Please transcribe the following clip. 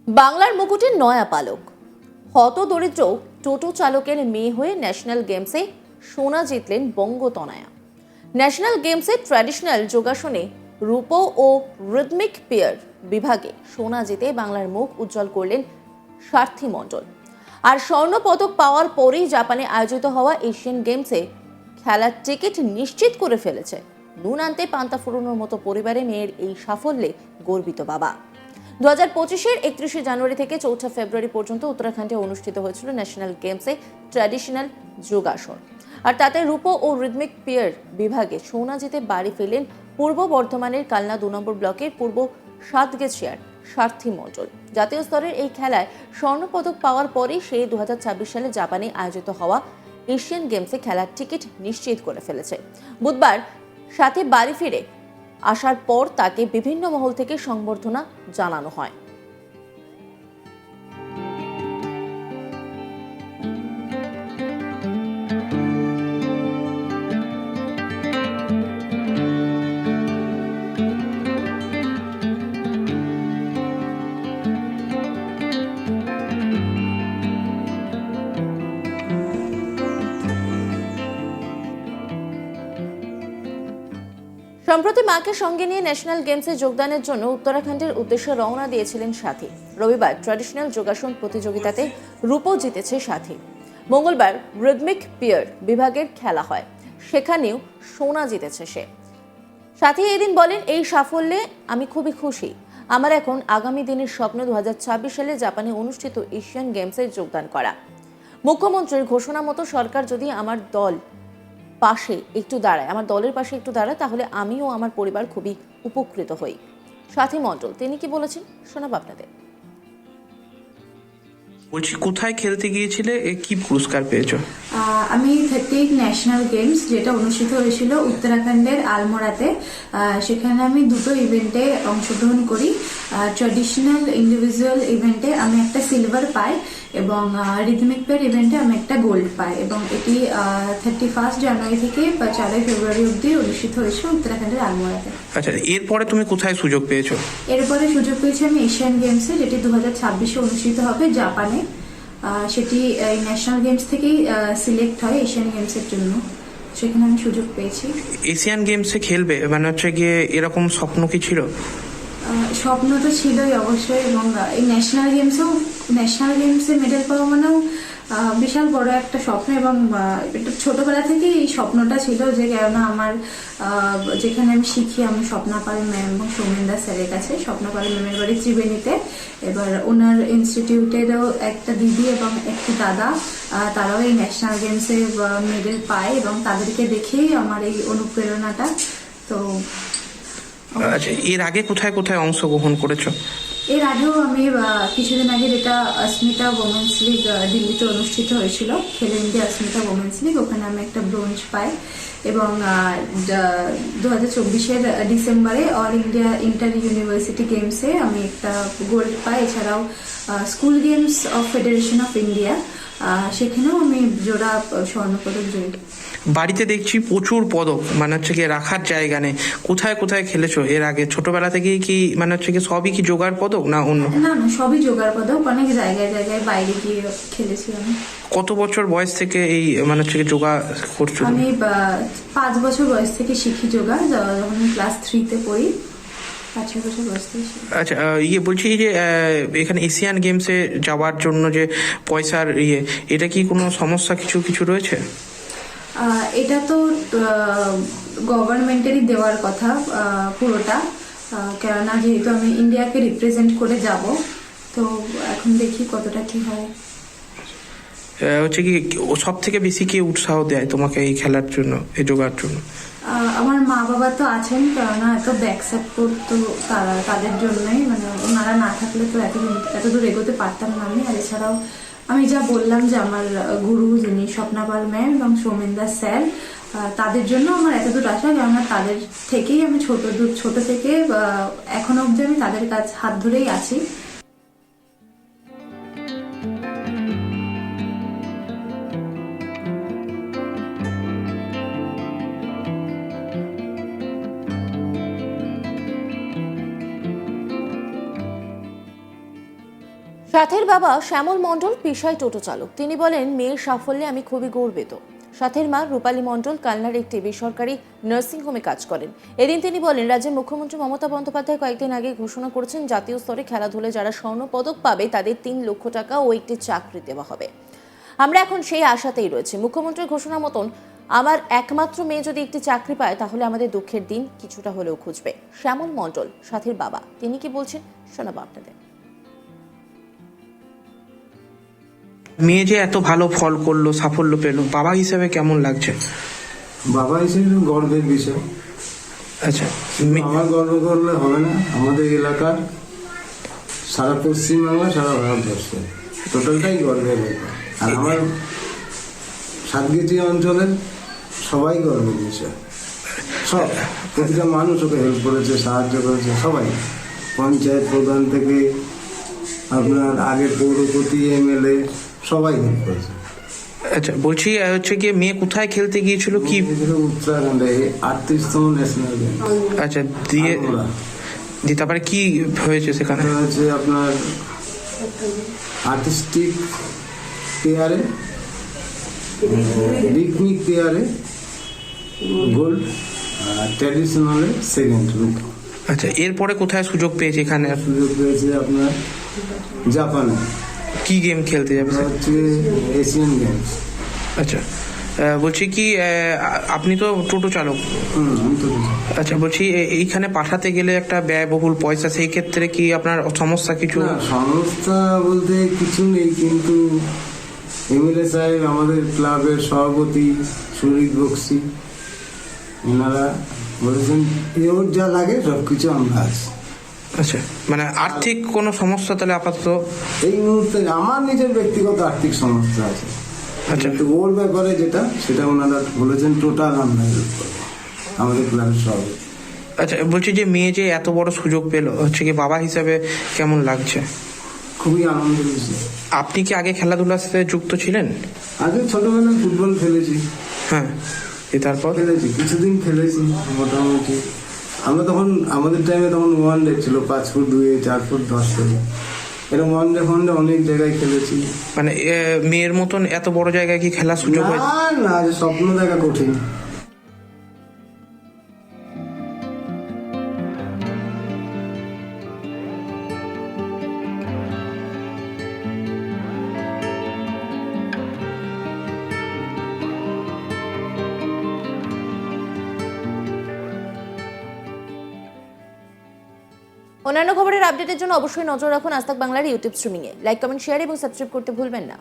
বাংলার মুকুটের নয়া পালক হতদরিদ্র টোটো চালকের মেয়ে হয়ে ন্যাশনাল গেমসে সোনা জিতলেন বঙ্গতনয়া। ন্যাশনাল গেমসে ট্র্যাডিশনাল যোগাসনে রূপো ও রিদমিক পেয়ার বিভাগে সোনা জিতে বাংলার মুখ উজ্জ্বল করলেন সার্থী মণ্ডল। আর স্বর্ণ পদক পাওয়ার পরেই জাপানে আয়োজিত হওয়া এশিয়ান গেমসে খেলার টিকিট নিশ্চিত করে ফেলেছে। নুন আনতে পান্তা ফুরোনোর মতো পরিবারে মেয়ের এই সাফল্যে গর্বিত বাবা। 2025-এর 31শে জানুয়ারি থেকে 4 ফেব্রুয়ারি পর্যন্ত উত্তরাখণ্ডে অনুষ্ঠিত হয়েছিল ন্যাশনাল গেমসে ট্র্যাডিশনাল যোগাসন। আর তাতে রূপো ও রিদমিক পেয়ার বিভাগে সোনা জিতে বাড়ি ফেলেন পূর্ব বর্ধমানের কালনা 2 নম্বর ব্লকের পূর্ব সাতগেছিয়ার সার্থী মণ্ডল। জাতীয় স্তরের এই খেলায় স্বর্ণপদক পাওয়ার পরেই সে 2026 সালে জাপানে আয়োজিত হওয়া এশিয়ান গেমসে খেলার টিকিট নিশ্চিত করে ফেলেছে। বুধবার সাথে বাড়ি ফিরে আসার পর তাকে বিভিন্ন মহল থেকে সংবর্ধনা জানানো হয়। সম্প্রতি মাকে সঙ্গে নিয়ে ন্যাশনাল গেমসে যোগদানের জন্য উত্তরাখণ্ডের উদ্দেশ্যে রওনা দিয়েছিলেন সাথী। রবিবার ট্র্যাডিশনাল যোগাসন প্রতিযোগিতাতে রূপো জিতেছে সাথী। মঙ্গলবার রিদমিক পেয়ার বিভাগের খেলা হয়, সেখানেও সোনা জিতেছে সে। সাথী এদিন বলেন, এই সাফল্যে আমি খুবই খুশি। আমার এখন আগামী দিনের স্বপ্ন 2026 সালে জাপানে অনুষ্ঠিত এশিয়ান গেমসে যোগদান করা। মুখ্যমন্ত্রীর ঘোষণা মতো সরকার যদি আমার দলের পাশে একটু দাঁড়ায়, তাহলে আমিও আমার পরিবার খুবই উপকৃত হই। সাথী মণ্ডল তিনি কি বলেছেন শোনাব আপনাদের। বলছি, কোথায় খেলতে গিয়েছিলে, কি পুরস্কার পেয়েছো? আমি 38 ন্যাশনাল গেমস যেটা অনুষ্ঠিত হয়েছিল উত্তরাখণ্ডের আলমোড়াতে, সেখানে আমি দুটো ইভেন্টে অংশগ্রহণ করি। ট্র্যাডিশনাল ইন্ডিভিজুয়াল ইভেন্টে আমি একটা সিলভার পাই এবং রিদমিক পেয়ার ইভেন্টে আমি একটা গোল্ড পাই, এবং এটি 31 জানুয়ারি থেকে 4 ফেব্রুয়ারি অবধি অনুষ্ঠিত হয়েছিল উত্তরাখণ্ডের আলমোড়াতে। আচ্ছা, এরপরে তুমি কোথায় সুযোগ পেয়েছো? এরপরে সুযোগ পেয়েছি আমি এশিয়ান গেমসে, যেটি 2026-এ অনুষ্ঠিত হবে জাপানে। সেটি এই ন্যাশনাল গেমস থেকেই সিলেক্ট হয় এশিয়ান গেমসের জন্য, সেখানে আমি সুযোগ পেয়েছি। এশিয়ান গেমসে খেলবে মানে হচ্ছে গিয়ে এরকম স্বপ্ন কি ছিল? স্বপ্ন তো ছিলই অবশ্যই, এবং এই ন্যাশনাল গেমসে মেডেল পাওয়া মানেও বিশাল বড় একটা স্বপ্ন, এবং ছোটবেলা থেকে এই স্বপ্নটা ছিল যে কেননা আমার যেখানে আমি শিখি, আমি স্বপ্নাপাল ম্যাম এবং সৌমেনদা স্যারের কাছে, স্বপ্নাপাল ম্যামের বাড়ি ত্রিবেণীতে। এবার ওনার ইনস্টিটিউটেরও একটা দিদি এবং একটি দাদা, তারাও এই ন্যাশনাল গেমসে মেডেল পায়, এবং তাদেরকে দেখেই আমার এই অনুপ্রেরণাটা। তো আচ্ছা, এর আগে কোথায় কোথায় অংশগ্রহণ করেছো? এর আগেও আমি কিছুদিন আগে, যেটা অস্মিতা ওমেন্স লিগ দিল্লিতে অনুষ্ঠিত হয়েছিল, খেলো ইন্ডিয়া অস্মিতা ওমেন্স লিগ, ওখানে আমি একটা ব্রোঞ্জ পাই, এবং 2024-এর ডিসেম্বরে অল ইন্ডিয়া ইন্টার ইউনিভার্সিটি গেমসে আমি একটা গোল্ড পাই। এছাড়াও school games of federation of India, সেখানেও আমি জোড়া স্বর্ণপদক জয়ী। বাড়িতে দেখছি প্রচুর পদক, মানে হচ্ছে গিয়ে রাখার জায়গা নেই। কোথায় কোথায় খেলেছো এর আগে? ছোটবেলা থেকেই কি মানে হচ্ছে গিয়ে সবই কি জোগাড় পদক না অন্য? না, সবই জোগাড় পদক, অনেক জায়গায় জায়গায় বাইরে গিয়ে খেলেছি আমি। কত বছর বয়স থেকে এই মানে হচ্ছে যোগা করছো? আমি 5 বছর বয়স থেকে শিখি যোগা, যখন আমি ক্লাস 3-তে পড়ি। 5 বছর বয়স থেকে। আচ্ছা, বলছি যে এখানে এশিয়ান গেমসে যাওয়ার জন্য যে পয়সার এটা কি কোনো সমস্যা কিছু রয়েছে? এটা তো গভর্নমেন্টেরই দেওয়ার কথা পুরোটা, কেননা যেহেতু আমি ইন্ডিয়াকে রিপ্রেজেন্ট করে যাব, তো এখন দেখি কতটা কি হয়। হচ্ছে কি সব থেকে বেশি কে উৎসাহ দেয় তোমাকে এই খেলার জন্য, এই যোগার জন্য? আমার মা বাবা তো আছেন, কেননা এত ব্যাক সাপোর্ট তো তাদের জন্যই, মানে ওনারা না থাকলে তো এত দূর এগোতে পারতাম না আমি। আর এছাড়াও আমি যা বললাম যে আমার গুরু যিনি স্বপ্নাপাল ম্যাম এবং সৌমেনদা স্যার, তাদের জন্য আমার এতদূর আসা, কেননা তাদের থেকেই আমি ছোট থেকে এখনো অবধি আমি তাদের কাছে হাত ধরেই আছি। সাথের বাবা শ্যামল মণ্ডল পেশায় টোটো চালক। তিনি বলেন, মেয়ের সাফল্যে আমি খুবই গর্বিত। সাথের মা রূপালী মণ্ডল কালনার একটি বেসরকারি নার্সিংহোমে কাজ করেন। এদিন তিনি বলেন, রাজ্যের মুখ্যমন্ত্রী মমতা বন্দ্যোপাধ্যায় কয়েকদিন আগে ঘোষণা করেছেন, জাতীয় স্তরে খেলাধুলায় যারা স্বর্ণপদক পাবে তাদের 3 লক্ষ টাকা ও একটি চাকরি দেওয়া হবে। আমরা এখন সেই আশাতেই রয়েছি। মুখ্যমন্ত্রীর ঘোষণা মতন আমার একমাত্র মেয়ে যদি একটি চাকরি পায় তাহলে আমাদের দুঃখের দিন কিছুটা হলেও খুঁজবে। শ্যামল মণ্ডল সাথীর বাবা, তিনি কি বলছেন শোনাবো আপনাদের। মেয়ে যে এত ভালো ফল করলো, সাফল্য পেলো, বাবা হিসেবে কেমন লাগছে? বাবা হিসেবে গর্বের বিষয়। আচ্ছা, আমার গর্ব করলে হবে না, আমাদের এলাকার, সারা পশ্চিমবাংলা, সারা ভারতবর্ষে টোটালটাই গর্বের ব্যাপার। আর আমার সাতগেছি অঞ্চলের সবাই গর্বের বিষয়। সব প্রতিটা মানুষ ওকে হেল্প করেছে, সাহায্য করেছে, সবাই, পঞ্চায়েত প্রধান থেকে আপনার আগের পৌরপতি, এমএলএ, সবাই হেল্প করেছে। আচ্ছা বলছি হচ্ছে কি, মেয়ে কোথায় খেলতে গিয়েছিল কি? উত্তরাখণ্ডে 38তম ন্যাশনাল গেম। আচ্ছা, দিয়ে তারপরে কি হয়েছে সেখানে? হচ্ছে আপনার আর্টিস্টিক পেয়ারে, রিকমিক পেয়ারে গোল্ড, ট্র্যাডিশনালে সেকেন্ড। আচ্ছা, এরপরে কোথায় সুযোগ পেয়েছে? এখানে সুযোগ পেয়েছে আপনার জাপানে। কি গেম খেলতে যাবে? হচ্ছে এশিয়ান গেমস। আচ্ছা, বলছি কি, আপনি তো টোটো চালক। আমি তো আচ্ছা, বলছি এইখানে পাঠাতে গেলে একটা ব্যয়বহুল পয়সা, সেই ক্ষেত্রে কি আপনার সমস্যা কিছু? না, সমস্যা বলতে কিছু নেই, কিন্তু এমএলএ সাহেব, আমাদের ক্লাবের সভাপতি সুরিত বক্সি, এনারা বলেছেন ওর যা লাগে সবকিছু আমরা আছি। আচ্ছা, মানে আর্থিক কোনো সমস্যা তাহলে আপাতত এই মুহূর্তে আমার নিজের ব্যক্তিগত আর্থিক সমস্যা আছে। আচ্ছা, কিন্তু ওর ব্যাপারে যেটা, সেটা ওনারা বলেছেন টোটাল আমরা হেল্প করবো, আমাদের ক্লাবের সভাপতি। আচ্ছা, বলছি যে মেয়ে যে এত বড় সুযোগ পেলো, হচ্ছে কি বাবা হিসাবে কেমন লাগছে? খুবই আনন্দ হয়েছে। আপনি কি আগে খেলাধুলার সাথে যুক্ত ছিলেন? আগে ছোটবেলায় ফুটবল খেলেছি। হ্যাঁ, তারপর খেলেছি, কিছুদিন খেলেছি মোটামুটি। আমরা তখন, আমাদের টাইমে তখন 1 ডে ছিল, 5 ফুট 2, 4 ফুট 10 ফুট, এরকম 1 ডে ফন্ডে অনেক জায়গায় খেলেছি। মানে মেয়ের মতন এত বড় জায়গায় কি খেলার সুযোগ হয়? না, যে স্বপ্ন দেখা কঠিন। অন্যান্য খবরের আপডেটের জন্য অবশ্যই নজর রাখুন আজ তাক বাংলার ইউটিউব স্ট্রিমিংয়ে। লাইক, কমেন্ট, শেয়ার এবং সাবস্ক্রাইব করতে ভুলবেন না।